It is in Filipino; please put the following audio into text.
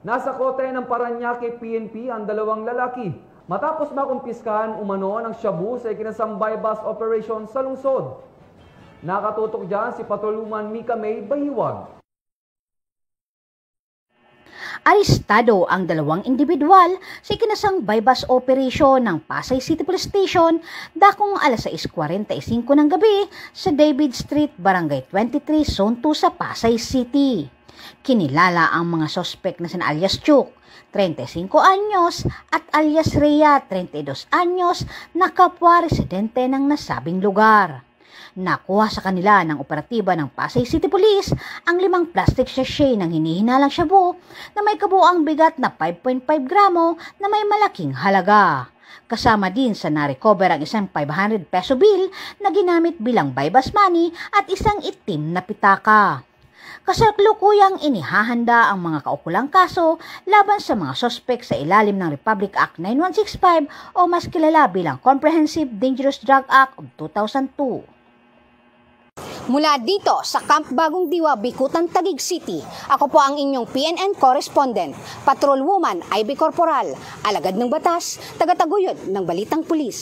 Nasa kote ng Parañaque PNP ang dalawang lalaki matapos makumpiskahan umano ng shabu sa ikinasang bypass operation sa lungsod. Nakatutok dyan si Patrolwoman Mika May Bahiwag. Arestado ang dalawang individual sa ikinasang bypass operation ng Pasay City Police Station dakong alas 6:45 ng gabi sa David Street, Barangay 23, Zone 2 sa Pasay City. Kinilala ang mga sospek na sina alias Chuk, 35 anyos, at alias Rhea, 32 anyos, na kapwa residente ng nasabing lugar. Nakuha sa kanila ng operatiba ng Pasay City Police ang 5 plastic sachet ng hinihinalang shabu na may kabuuang bigat na 5.5 gramo na may malaking halaga. Kasama din sa na-recover ang isang 500 peso bill na ginamit bilang bypass money at isang itim na pitaka. Kasalukuyang inihahanda ang mga kaukulang kaso laban sa mga sospek sa ilalim ng Republic Act 9165 o mas kilala bilang Comprehensive Dangerous Drug Act of 2002. Mula dito sa Camp Bagong Diwa, Bicutan, Taguig City, ako po ang inyong PNN correspondent, Patrolwoman Ivy Corporal, alagad ng batas, tagataguyod ng Balitang Pulis.